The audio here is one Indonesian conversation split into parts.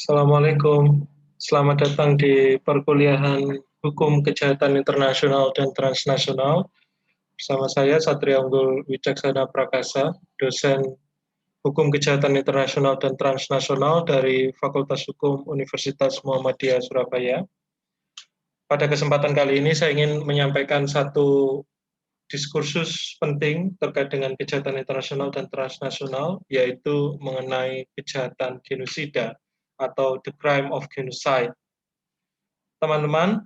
Assalamualaikum. Selamat datang di perkuliahan Hukum Kejahatan Internasional dan Transnasional. Bersama saya Satria Unggul Wicaksana Prakasa, dosen Hukum Kejahatan Internasional dan Transnasional dari Fakultas Hukum Universitas Muhammadiyah Surabaya. Pada kesempatan kali ini saya ingin menyampaikan satu diskursus penting terkait dengan kejahatan internasional dan transnasional, yaitu mengenai kejahatan genosida atau the crime of genocide. Teman-teman,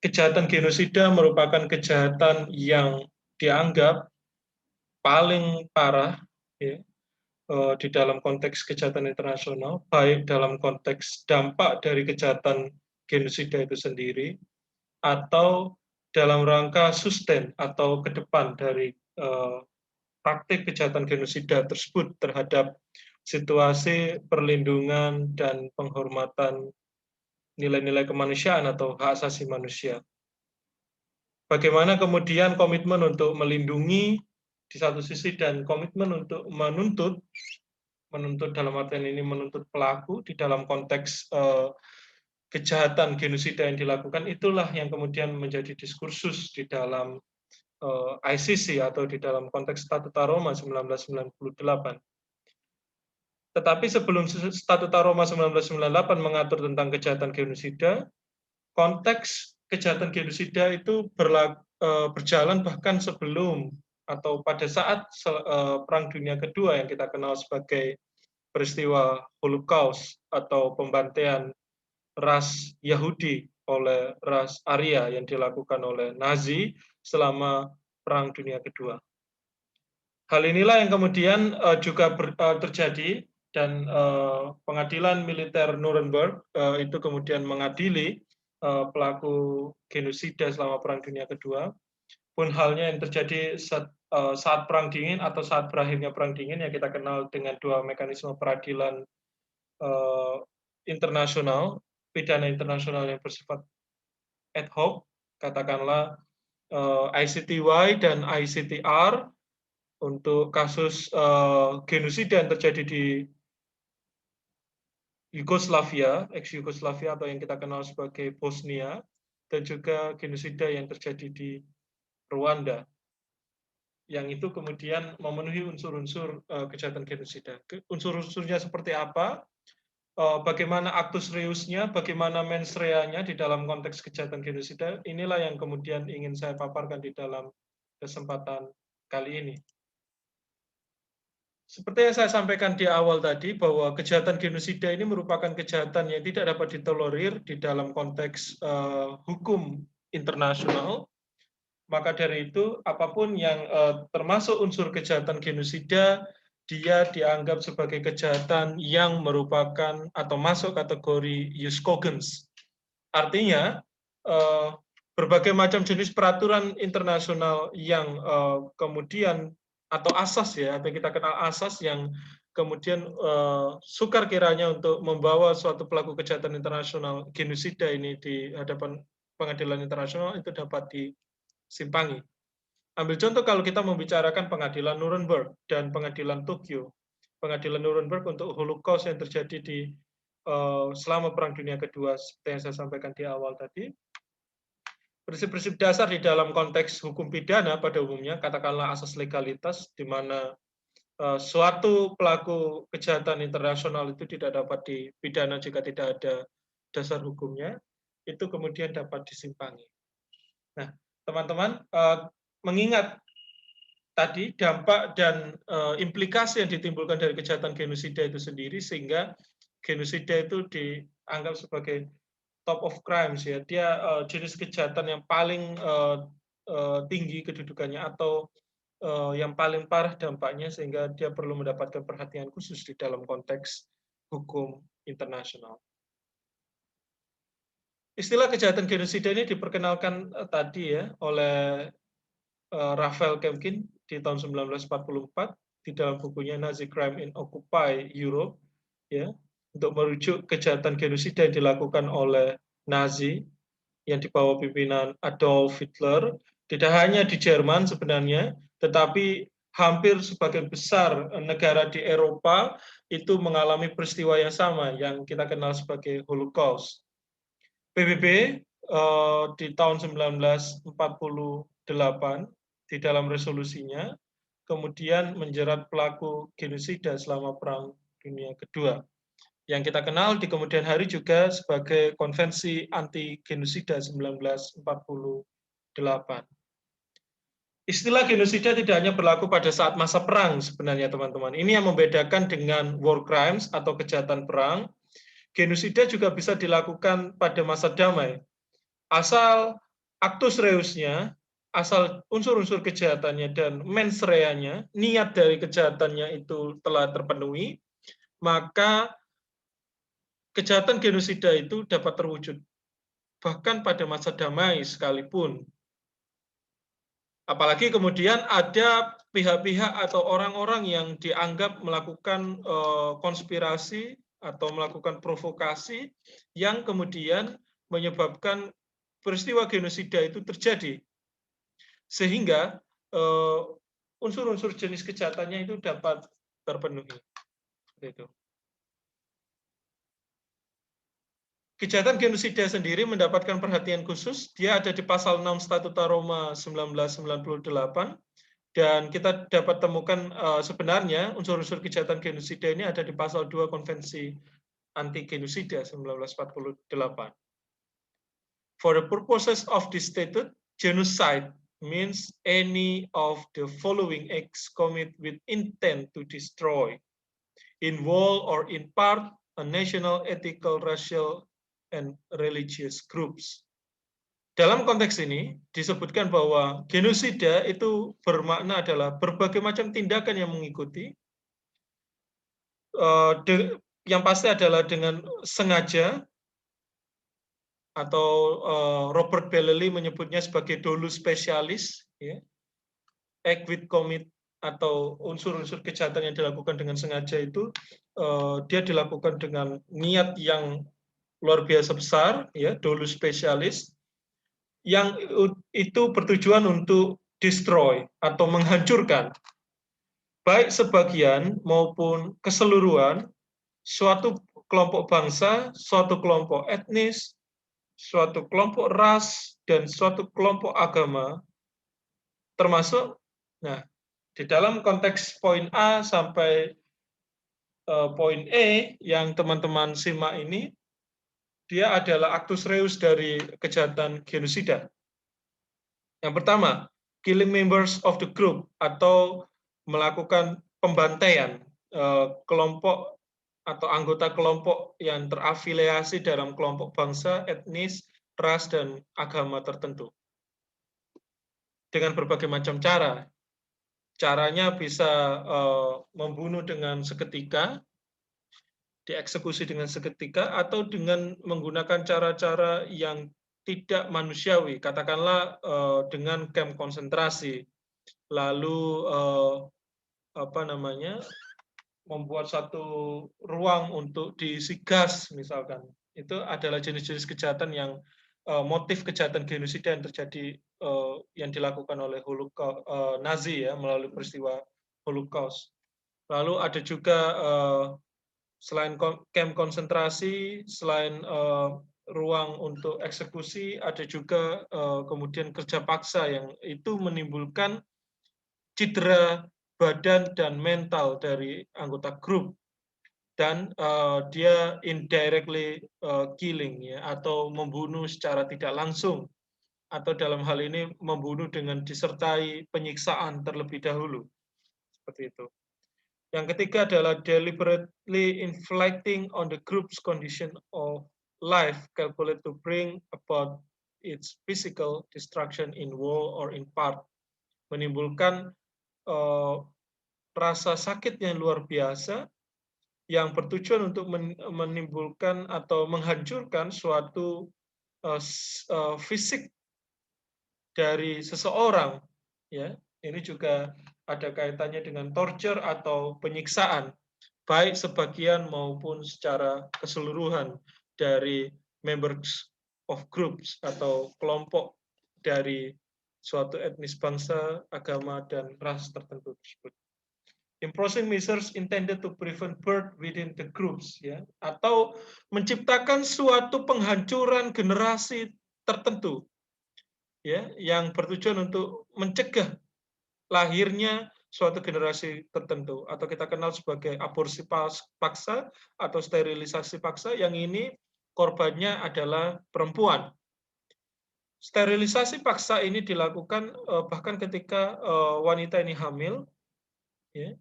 kejahatan genosida merupakan kejahatan yang dianggap paling parah ya, di dalam konteks kejahatan internasional, baik dalam konteks dampak dari kejahatan genosida itu sendiri, atau dalam rangka sustain atau ke depan dari praktik kejahatan genosida tersebut terhadap situasi perlindungan dan penghormatan nilai-nilai kemanusiaan atau hak asasi manusia. Bagaimana kemudian komitmen untuk melindungi di satu sisi dan komitmen untuk menuntut dalam artian ini menuntut pelaku di dalam konteks kejahatan genosida yang dilakukan, itulah yang kemudian menjadi diskursus di dalam ICC atau di dalam konteks Statuta Roma 1998. Tetapi sebelum Statuta Roma 1998 mengatur tentang kejahatan genosida, konteks kejahatan genosida itu berjalan bahkan sebelum atau pada saat Perang Dunia Kedua yang kita kenal sebagai peristiwa Holocaust atau pembantaian ras Yahudi oleh ras Arya yang dilakukan oleh Nazi selama Perang Dunia Kedua. Hal inilah yang kemudian juga terjadi dan pengadilan militer Nuremberg itu kemudian mengadili pelaku genosida selama Perang Dunia Kedua. Pun halnya yang terjadi saat Perang Dingin atau saat berakhirnya Perang Dingin yang kita kenal dengan dua mekanisme peradilan internasional, pidana internasional yang bersifat ad hoc, katakanlah ICTY dan ICTR untuk kasus genosida yang terjadi di Yugoslavia, ex-Yugoslavia atau yang kita kenal sebagai Bosnia, dan juga genosida yang terjadi di Rwanda, yang itu kemudian memenuhi unsur-unsur kejahatan genosida. Unsur-unsurnya seperti apa? Bagaimana aktus reusnya, bagaimana mens rea-nya di dalam konteks kejahatan genosida, inilah yang kemudian ingin saya paparkan di dalam kesempatan kali ini. Seperti yang saya sampaikan di awal tadi, bahwa kejahatan genosida ini merupakan kejahatan yang tidak dapat ditolerir di dalam konteks hukum internasional. Maka dari itu, apapun yang termasuk unsur kejahatan genosida, dia dianggap sebagai kejahatan yang merupakan atau masuk kategori jus cogens. Artinya, berbagai macam jenis peraturan internasional yang kemudian atau asas ya, atau kita kenal asas yang kemudian sukar kiranya untuk membawa suatu pelaku kejahatan internasional genosida ini di hadapan pengadilan internasional itu dapat disimpangi. Ambil contoh kalau kita membicarakan pengadilan Nuremberg dan pengadilan Tokyo. Pengadilan Nuremberg untuk Holocaust yang terjadi di selama Perang Dunia Kedua, seperti yang saya sampaikan di awal tadi. Prinsip-prinsip dasar di dalam konteks hukum pidana pada umumnya, katakanlah asas legalitas, di mana suatu pelaku kejahatan internasional itu tidak dapat dipidana jika tidak ada dasar hukumnya, itu kemudian dapat disimpangi. Nah, teman-teman, mengingat tadi dampak dan implikasi yang ditimbulkan dari kejahatan genosida itu sendiri, sehingga genosida itu dianggap sebagai top of crimes ya, dia jenis kejahatan yang paling tinggi kedudukannya atau yang paling parah dampaknya, sehingga dia perlu mendapatkan perhatian khusus di dalam konteks hukum internasional. Istilah kejahatan genosida ini diperkenalkan tadi ya oleh Raphael Lemkin di tahun 1944 di dalam bukunya Nazi Crime in Occupied Europe ya, untuk merujuk kejahatan genosida yang dilakukan oleh Nazi yang dibawa pimpinan Adolf Hitler, tidak hanya di Jerman sebenarnya, tetapi hampir sebagian besar negara di Eropa itu mengalami peristiwa yang sama yang kita kenal sebagai Holocaust. PBB di tahun 1948 di dalam resolusinya kemudian menjerat pelaku genosida selama Perang Dunia Kedua. Yang kita kenal di kemudian hari juga sebagai Konvensi Anti Genosida 1948. Istilah genosida tidak hanya berlaku pada saat masa perang sebenarnya teman-teman. Ini yang membedakan dengan war crimes atau kejahatan perang. Genosida juga bisa dilakukan pada masa damai. Asal actus reusnya, asal unsur-unsur kejahatannya dan mens reanya, niat dari kejahatannya itu telah terpenuhi, maka kejahatan genosida itu dapat terwujud. Bahkan pada masa damai sekalipun. Apalagi kemudian ada pihak-pihak atau orang-orang yang dianggap melakukan konspirasi atau melakukan provokasi yang kemudian menyebabkan peristiwa genosida itu terjadi. Sehingga unsur-unsur jenis kejahatannya itu dapat terpenuhi. Seperti itu. Kejahatan genosida sendiri mendapatkan perhatian khusus. Dia ada di pasal 6 Statuta Roma 1998. Dan kita dapat temukan sebenarnya unsur-unsur kejahatan genosida ini ada di pasal 2 Konvensi Anti Genosida 1948. For the purposes of this statute, genocide means any of the following acts committed with intent to destroy, in whole or in part, a national, ethical, racial, and religious groups. Dalam konteks ini disebutkan bahwa genosida itu bermakna adalah berbagai macam tindakan yang mengikuti, yang pasti adalah dengan sengaja, atau Robert Bellely menyebutnya sebagai dolus spesialis, ya, act with commit, atau unsur-unsur kejahatan yang dilakukan dengan sengaja itu dia dilakukan dengan niat yang luar biasa besar, ya, dolus spesialis, yang itu bertujuan untuk destroy atau menghancurkan baik sebagian maupun keseluruhan suatu kelompok bangsa, suatu kelompok etnis, suatu kelompok ras, dan suatu kelompok agama, termasuk, nah, di dalam konteks poin A sampai poin E yang teman-teman simak ini, dia adalah actus reus dari kejahatan genosida. Yang pertama, killing members of the group atau melakukan pembantaian kelompok atau anggota kelompok yang terafiliasi dalam kelompok bangsa, etnis, ras, dan agama tertentu. Dengan berbagai macam cara. Caranya bisa membunuh dengan seketika, dieksekusi dengan seketika, atau dengan menggunakan cara-cara yang tidak manusiawi, katakanlah dengan kamp konsentrasi, lalu membuat satu ruang untuk diisi gas misalkan. Itu adalah jenis-jenis kejahatan yang motif kejahatan genosida yang terjadi yang dilakukan oleh Nazi, ya, melalui peristiwa Holocaust. Lalu ada juga selain kamp konsentrasi, selain ruang untuk eksekusi, ada juga kemudian kerja paksa yang itu menimbulkan cedera badan dan mental dari anggota grup, dan dia indirectly killing, ya, atau membunuh secara tidak langsung, atau dalam hal ini membunuh dengan disertai penyiksaan terlebih dahulu, seperti itu. Yang ketiga adalah deliberately inflicting on the group's condition of life calculated to bring about its physical destruction in whole or in part, menimbulkan rasa sakit yang luar biasa yang bertujuan untuk menimbulkan atau menghancurkan suatu fisik dari seseorang, ya. Ini juga ada kaitannya dengan torture atau penyiksaan, baik sebagian maupun secara keseluruhan dari members of groups atau kelompok dari suatu etnis bangsa, agama, dan ras tertentu tersebut. Imposing measures intended to prevent birth within the groups, ya, atau menciptakan suatu penghancuran generasi tertentu, ya, yang bertujuan untuk mencegah lahirnya suatu generasi tertentu, atau kita kenal sebagai aborsi paksa atau sterilisasi paksa, yang ini korbannya adalah perempuan. Sterilisasi paksa ini dilakukan bahkan ketika wanita ini hamil, ya,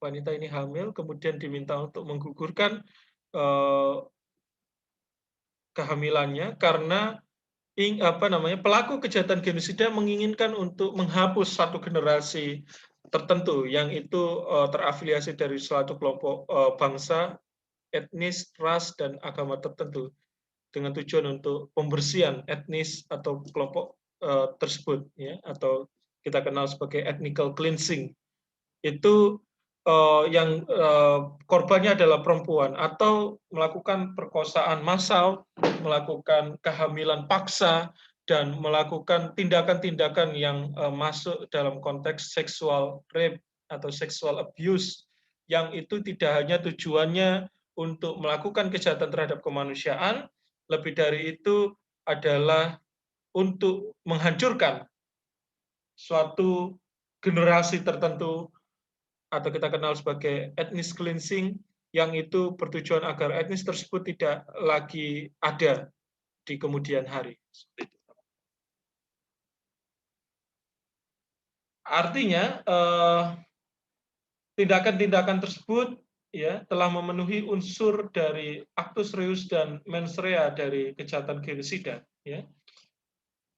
wanita ini hamil, kemudian diminta untuk menggugurkan kehamilannya karena pelaku kejahatan genosida menginginkan untuk menghapus satu generasi tertentu yang itu terafiliasi dari suatu kelompok bangsa, etnis, ras, dan agama tertentu dengan tujuan untuk pembersihan etnis atau kelompok tersebut, ya, atau kita kenal sebagai ethnical cleansing. Itu yang korbannya adalah perempuan, atau melakukan perkosaan massal, melakukan kehamilan paksa, dan melakukan tindakan-tindakan yang masuk dalam konteks sexual rape atau sexual abuse, yang itu tidak hanya tujuannya untuk melakukan kejahatan terhadap kemanusiaan, lebih dari itu adalah untuk menghancurkan suatu generasi tertentu, atau kita kenal sebagai ethnic cleansing, yang itu bertujuan agar etnis tersebut tidak lagi ada di kemudian hari. Artinya tindakan-tindakan tersebut, ya, telah memenuhi unsur dari actus reus dan mens rea dari kejahatan genosida, ya,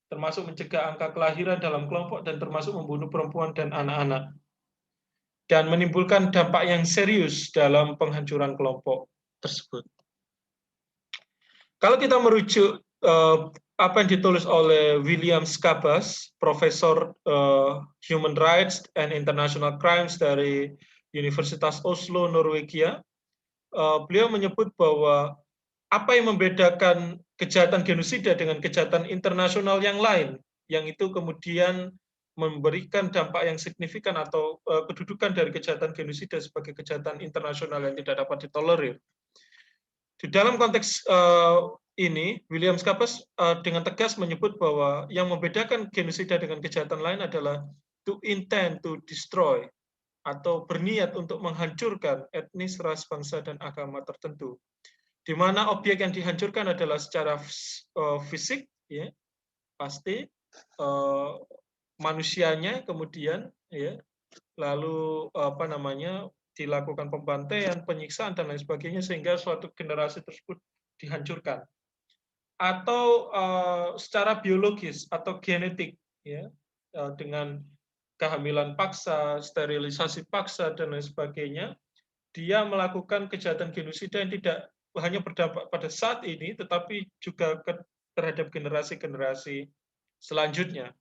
termasuk mencegah angka kelahiran dalam kelompok dan termasuk membunuh perempuan dan anak-anak, dan menimbulkan dampak yang serius dalam penghancuran kelompok tersebut. Kalau kita merujuk apa yang ditulis oleh William Schabas, Profesor Human Rights and International Crimes dari Universitas Oslo, Norwegia, beliau menyebut bahwa apa yang membedakan kejahatan genosida dengan kejahatan internasional yang lain, yang itu kemudian memberikan dampak yang signifikan atau kedudukan dari kejahatan genosida sebagai kejahatan internasional yang tidak dapat ditolerir. Di dalam konteks ini, William Schabas dengan tegas menyebut bahwa yang membedakan genosida dengan kejahatan lain adalah to intend to destroy, atau berniat untuk menghancurkan etnis, ras, bangsa, dan agama tertentu, di mana objek yang dihancurkan adalah secara fisik, ya, pasti manusianya, kemudian, ya, lalu dilakukan pembantaian, penyiksaan, dan lain sebagainya, sehingga suatu generasi tersebut dihancurkan. Atau secara biologis atau genetik, ya, dengan kehamilan paksa, sterilisasi paksa, dan lain sebagainya, dia melakukan kejahatan genosida yang tidak hanya berdampak pada saat ini, tetapi juga terhadap generasi-generasi selanjutnya.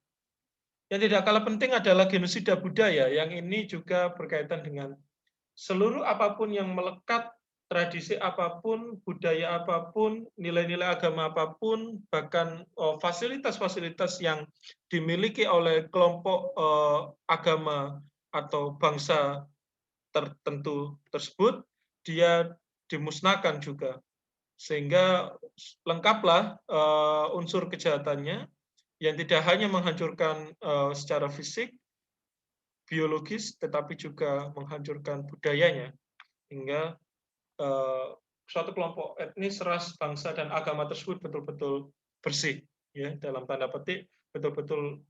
Yang tidak kalah penting adalah genosida budaya, yang ini juga berkaitan dengan seluruh apapun yang melekat, tradisi apapun, budaya apapun, nilai-nilai agama apapun, bahkan fasilitas-fasilitas yang dimiliki oleh kelompok agama atau bangsa tertentu tersebut, dia dimusnahkan juga. Sehingga lengkaplah unsur kejahatannya, yang tidak hanya menghancurkan secara fisik, biologis, tetapi juga menghancurkan budayanya, hingga suatu kelompok etnis, ras, bangsa, dan agama tersebut betul-betul bersih, ya, dalam tanda petik, betul-betul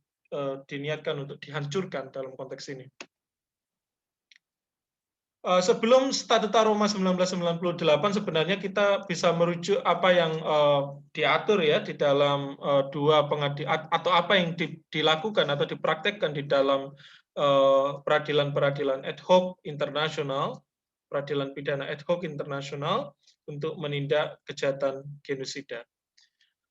diniatkan untuk dihancurkan dalam konteks ini. Sebelum Statuta Roma 1998, sebenarnya kita bisa merujuk apa yang diatur, ya, di dalam dua pengadilan, atau apa yang dilakukan atau dipraktekkan di dalam peradilan-peradilan ad hoc internasional, peradilan pidana ad hoc internasional untuk menindak kejahatan genosida.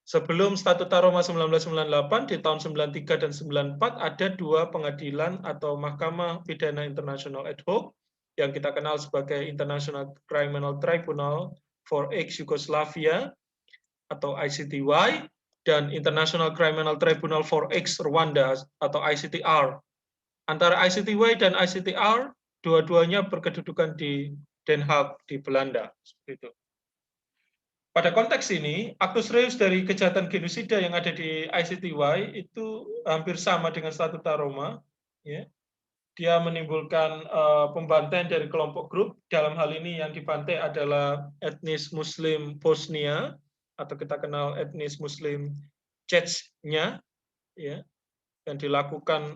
Sebelum Statuta Roma 1998, di tahun 93 dan 94 ada dua pengadilan atau Mahkamah Pidana Internasional ad hoc yang kita kenal sebagai International Criminal Tribunal for Ex-Yugoslavia atau ICTY, dan International Criminal Tribunal for ex-Rwanda atau ICTR. Antara ICTY dan ICTR, dua-duanya berkedudukan di Den Haag di Belanda. Seperti itu. Pada konteks ini, aktus reus dari kejahatan genosida yang ada di ICTY itu hampir sama dengan Statuta Roma. Ya. Dia menimbulkan pembantaian dari kelompok grup. Dalam hal ini yang dibantai adalah etnis Muslim Bosnia, atau kita kenal etnis Muslim Chechnya, ya, yang dilakukan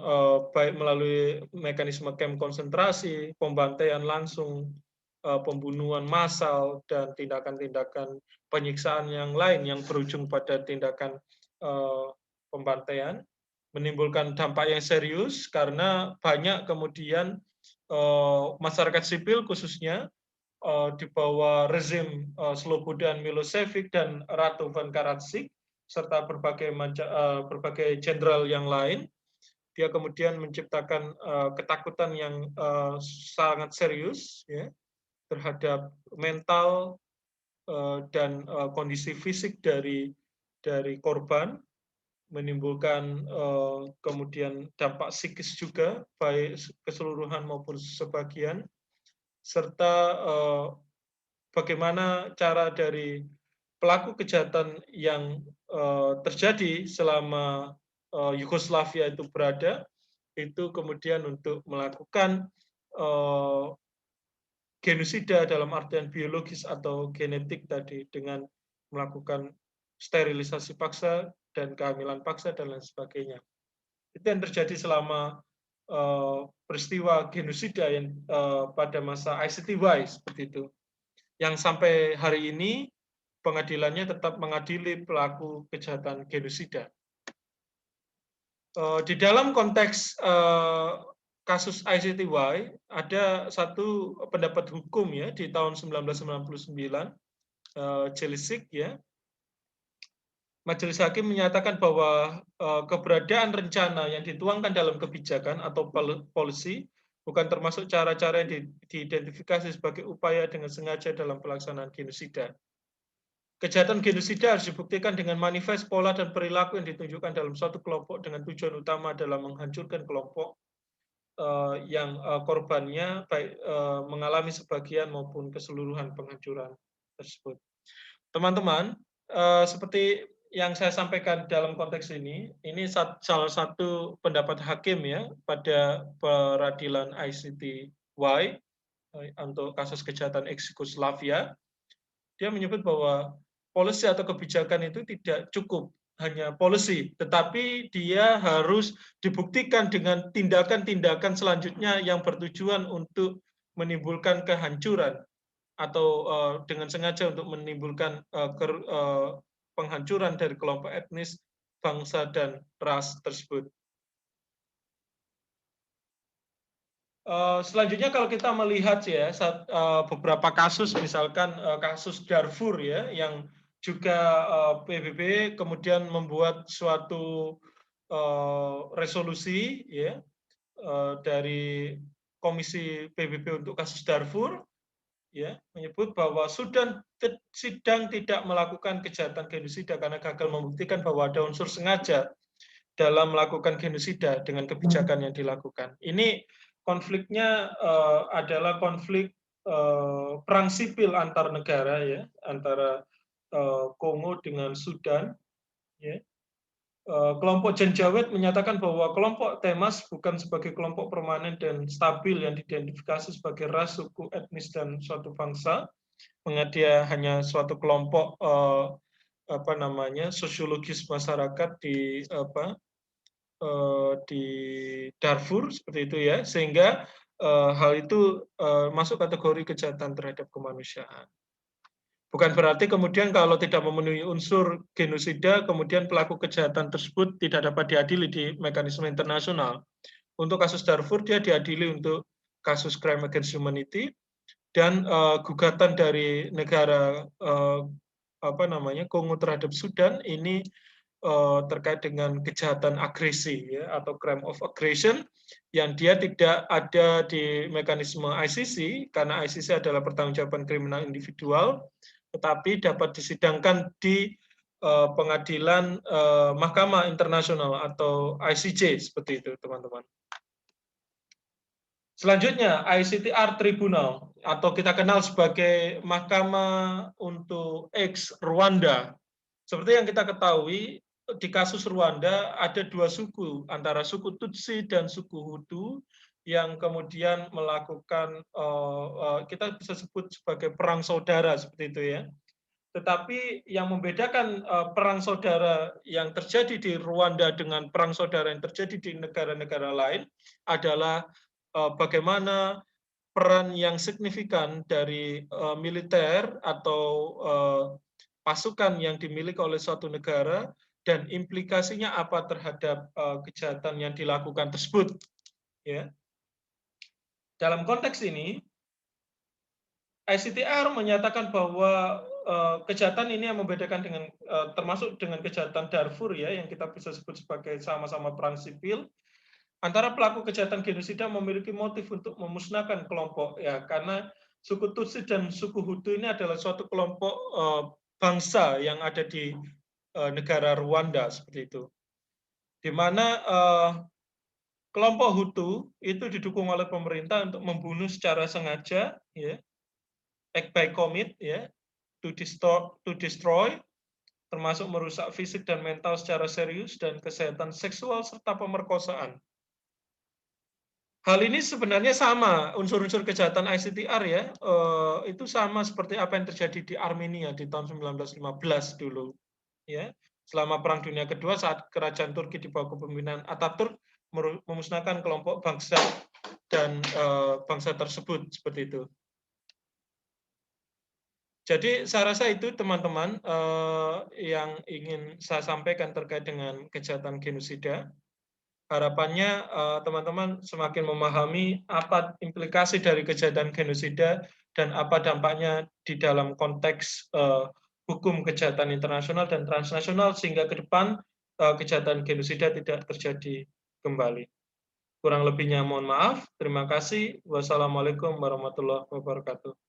baik melalui mekanisme kamp konsentrasi, pembantaian langsung, pembunuhan massal, dan tindakan-tindakan penyiksaan yang lain yang berujung pada tindakan pembantaian, menimbulkan dampak yang serius karena banyak kemudian masyarakat sipil khususnya di bawah rezim Slobodan Milosevic dan Ratu Van Karadzic serta berbagai jenderal yang lain, dia kemudian menciptakan ketakutan yang sangat serius, ya, terhadap mental dan kondisi fisik dari korban, menimbulkan kemudian dampak psikis juga, baik keseluruhan maupun sebagian, serta bagaimana cara dari pelaku kejahatan yang terjadi selama Yugoslavia itu berada, itu kemudian untuk melakukan genosida dalam artian biologis atau genetik tadi, dengan melakukan sterilisasi paksa dan kehamilan paksa dan lain sebagainya. Itu yang terjadi selama peristiwa genosida yang pada masa ICTY seperti itu. Yang sampai hari ini pengadilannya tetap mengadili pelaku kejahatan genosida. Di dalam konteks kasus ICTY ada satu pendapat hukum, ya, di tahun 1999, Jelicic, ya. Majelis hakim menyatakan bahwa keberadaan rencana yang dituangkan dalam kebijakan atau policy bukan termasuk cara-cara yang diidentifikasi sebagai upaya dengan sengaja dalam pelaksanaan genosida. Kejahatan genosida harus dibuktikan dengan manifest pola dan perilaku yang ditunjukkan dalam suatu kelompok dengan tujuan utama adalah menghancurkan kelompok yang korbannya baik mengalami sebagian maupun keseluruhan penghancuran tersebut. Teman-teman, seperti yang saya sampaikan dalam konteks ini salah satu pendapat hakim, ya, pada peradilan ICTY untuk kasus kejahatan ex-Yugoslavia. Dia menyebut bahwa polisi atau kebijakan itu tidak cukup hanya polisi, tetapi dia harus dibuktikan dengan tindakan-tindakan selanjutnya yang bertujuan untuk menimbulkan kehancuran atau dengan sengaja untuk menimbulkan penghancuran dari kelompok etnis, bangsa, dan ras tersebut. Selanjutnya kalau kita melihat, ya, beberapa kasus, misalkan kasus Darfur, ya, yang juga PBB kemudian membuat suatu resolusi, ya, dari Komisi PBB untuk kasus Darfur, ya, menyebut bahwa Sudan sedang tidak melakukan kejahatan genosida karena gagal membuktikan bahwa ada unsur sengaja dalam melakukan genosida dengan kebijakan yang dilakukan. Ini konfliknya adalah konflik perang sipil antar negara, ya, antara Kongo dengan Sudan, ya. Kelompok Janjaweed menyatakan bahwa kelompok Temas bukan sebagai kelompok permanen dan stabil yang diidentifikasi sebagai ras, suku, etnis, dan suatu bangsa, mengingat dia hanya suatu kelompok sosiologis masyarakat di Darfur seperti itu, ya, sehingga hal itu masuk kategori kejahatan terhadap kemanusiaan. Bukan berarti kemudian kalau tidak memenuhi unsur genosida, kemudian pelaku kejahatan tersebut tidak dapat diadili di mekanisme internasional. Untuk kasus Darfur, dia diadili untuk kasus crime against humanity, dan gugatan dari negara Kongo terhadap Sudan ini terkait dengan kejahatan agresi, ya, atau crime of aggression, yang dia tidak ada di mekanisme ICC karena ICC adalah pertanggungjawaban kriminal individual, tetapi dapat disidangkan di pengadilan Mahkamah Internasional atau ICJ seperti itu, teman-teman. Selanjutnya, ICTR Tribunal atau kita kenal sebagai Mahkamah untuk ex-Rwanda. Seperti yang kita ketahui, di kasus Rwanda ada dua suku, antara suku Tutsi dan suku Hutu, yang kemudian melakukan, kita bisa sebut sebagai perang saudara, seperti itu ya. Tetapi yang membedakan perang saudara yang terjadi di Rwanda dengan perang saudara yang terjadi di negara-negara lain adalah bagaimana peran yang signifikan dari militer atau pasukan yang dimiliki oleh suatu negara dan implikasinya apa terhadap kejahatan yang dilakukan tersebut. Ya. Dalam konteks ini, ICTR menyatakan bahwa kejahatan ini yang membedakan dengan termasuk dengan kejahatan Darfur ya, yang kita bisa sebut sebagai sama-sama perang sipil, antara pelaku kejahatan genosida memiliki motif untuk memusnahkan kelompok ya, karena suku Tutsi dan suku Hutu ini adalah suatu kelompok bangsa yang ada di negara Rwanda seperti itu, di mana kelompok Hutu itu didukung oleh pemerintah untuk membunuh secara sengaja ya, act by commit ya, to destroy, termasuk merusak fisik dan mental secara serius dan kesehatan seksual serta pemerkosaan. Hal ini sebenarnya sama, unsur-unsur kejahatan ICTR ya, itu sama seperti apa yang terjadi di Armenia di tahun 1915 dulu. Ya, selama Perang Dunia Kedua saat kerajaan Turki di bawah kepemimpinan Ataturk memusnahkan kelompok bangsa dan bangsa tersebut seperti itu. Jadi saya rasa itu teman-teman yang ingin saya sampaikan terkait dengan kejahatan genosida. Harapannya teman-teman semakin memahami apa implikasi dari kejahatan genosida dan apa dampaknya di dalam konteks hukum kejahatan internasional dan transnasional sehingga ke depan kejahatan genosida tidak terjadi kembali. Kurang lebihnya mohon maaf. Terima kasih. Wassalamualaikum warahmatullahi wabarakatuh.